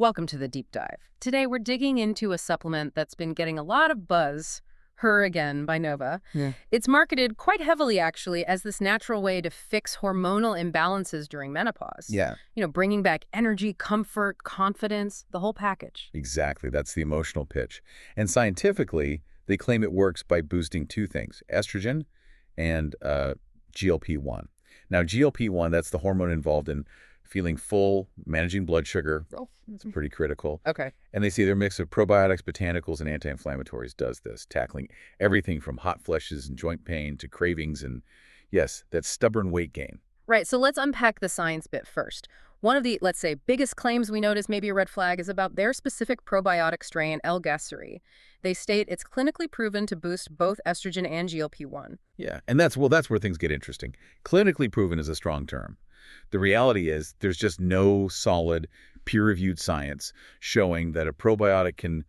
Welcome to the deep dive. Today we're digging into a supplement that's been getting a lot of buzz, Her Again by Nova. Yeah. It's marketed quite heavily, actually, as this natural way to fix hormonal imbalances during menopause. Yeah, Bringing back energy, comfort, confidence, the whole package. exactly. That's the emotional pitch. And scientifically, they claim it works by boosting two things, estrogen and GLP-1. Now, GLP-1, that's the hormone involved in feeling full, managing blood sugar. Oh. It's pretty critical. Okay. And they see their mix of probiotics, botanicals, and anti-inflammatories does this, tackling everything from hot flushes and joint pain to cravings and, yes, that stubborn weight gain. Right, so let's unpack the science bit first. One of the, let's say, biggest claims we notice, maybe a red flag, is about their specific probiotic strain, L-Gasseri. They state it's clinically proven to boost both estrogen and GLP-1. Yeah, and that's where things get interesting. Clinically proven is a strong term. The reality is there's just no solid, peer-reviewed science showing that a probiotic can,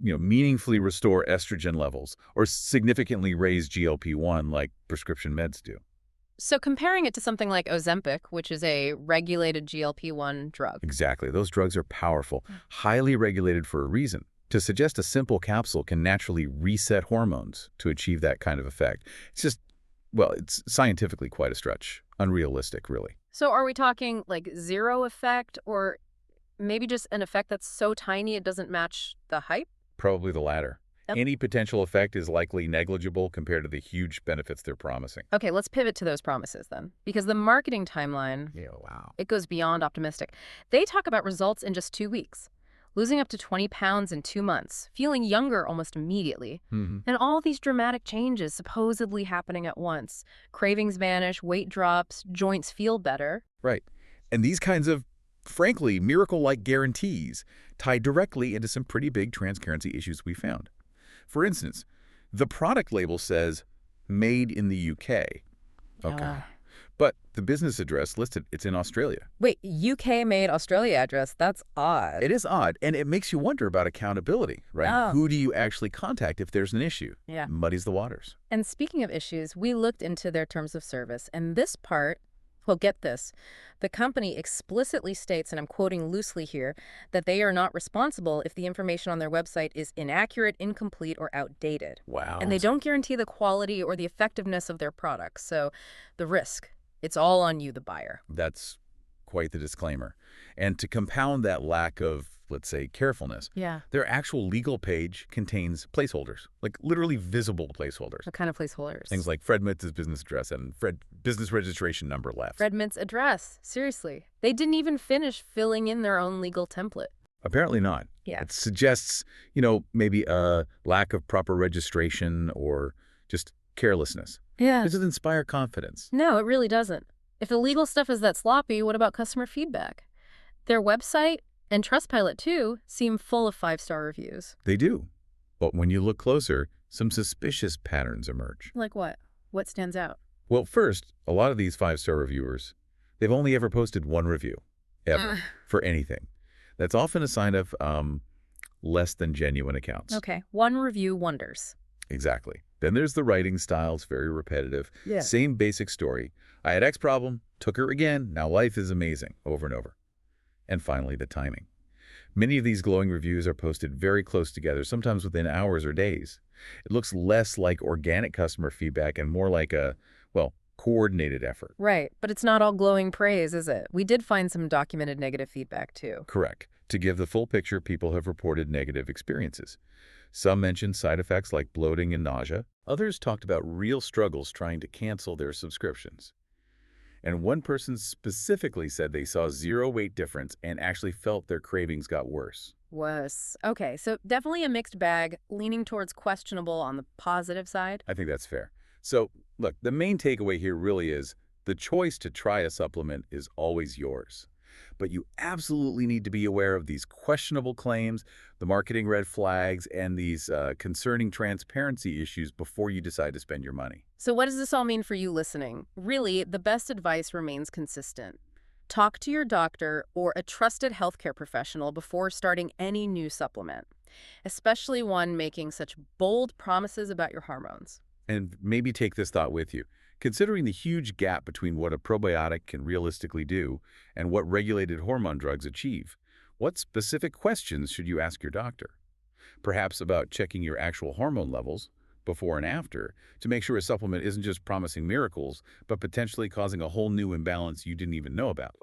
meaningfully restore estrogen levels or significantly raise GLP-1 like prescription meds do. So comparing it to something like Ozempic, which is a regulated GLP-1 drug. Exactly. Those drugs are powerful, highly regulated for a reason. To suggest a simple capsule can naturally reset hormones to achieve that kind of effect. It's scientifically quite a stretch. Unrealistic, really. So are we talking like zero effect, or maybe just an effect that's so tiny it doesn't match the hype? Probably the latter. Yep. Any potential effect is likely negligible compared to the huge benefits they're promising. Okay, let's pivot to those promises then. Because the marketing timeline, Yeah, wow. it goes beyond optimistic. They talk about results in just 2 weeks. Losing up to 20 pounds in 2 months, feeling younger almost immediately, and all these dramatic changes supposedly happening at once. Cravings vanish, weight drops, joints feel better. Right. And these kinds of, frankly, miracle-like guarantees tie directly into some pretty big transparency issues we found. For instance, the product label says, made in the UK. Okay. But the business address listed, it's in Australia. Wait, UK made Australia address? That's odd. It is odd, and it makes you wonder about accountability, right? Oh. Who do you actually contact if there's an issue? Yeah. Muddies the waters. And speaking of issues, we looked into their terms of service, and this part, well, get this. The company explicitly states, and I'm quoting loosely here, that they are not responsible if the information on their website is inaccurate, incomplete, or outdated. Wow. And they don't guarantee the quality or the effectiveness of their products. So the risk, it's all on you, the buyer. That's quite the disclaimer. And to compound that lack of, let's say, carefulness, Yeah. their actual legal page contains placeholders, like literally visible placeholders. What kind of placeholders? Things like Fred Mitz's business address and Fred business registration number left. Fred Mint's address. Seriously. They didn't even finish filling in their own legal template. Apparently not. Yeah. It suggests, maybe a lack of proper registration or just carelessness. Yeah. Does it inspire confidence? No, it really doesn't. If the legal stuff is that sloppy, what about customer feedback? Their website, and Trustpilot too, seem full of 5-star reviews. They do. But when you look closer, some suspicious patterns emerge. Like what? What stands out? Well, first, a lot of these 5-star reviewers, they've only ever posted one review, ever, for anything. That's often a sign of less than genuine accounts. Okay, one review wonders. Exactly. Then there's the writing style. It's very repetitive. Yeah. Same basic story. I had X problem, took her again, now life is amazing, over and over. And finally, the timing. Many of these glowing reviews are posted very close together, sometimes within hours or days. It looks less like organic customer feedback and more like a, coordinated effort. Right, but it's not all glowing praise, is it? We did find some documented negative feedback too. Correct. To give the full picture, people have reported negative experiences. Some mentioned side effects like bloating and nausea. Others talked about real struggles trying to cancel their subscriptions. And one person specifically said they saw zero weight difference and actually felt their cravings got worse. Was. Okay, so definitely a mixed bag, leaning towards questionable on the positive side. I think that's fair. So, look, the main takeaway here really is the choice to try a supplement is always yours. But you absolutely need to be aware of these questionable claims, the marketing red flags, and these concerning transparency issues before you decide to spend your money. So what does this all mean for you listening? Really, the best advice remains consistent. Talk to your doctor or a trusted healthcare professional before starting any new supplement, especially one making such bold promises about your hormones. And maybe take this thought with you. Considering the huge gap between what a probiotic can realistically do and what regulated hormone drugs achieve, What specific questions should you ask your doctor? Perhaps about checking your actual hormone levels before and after to make sure a supplement isn't just promising miracles, but potentially causing a whole new imbalance you didn't even know about.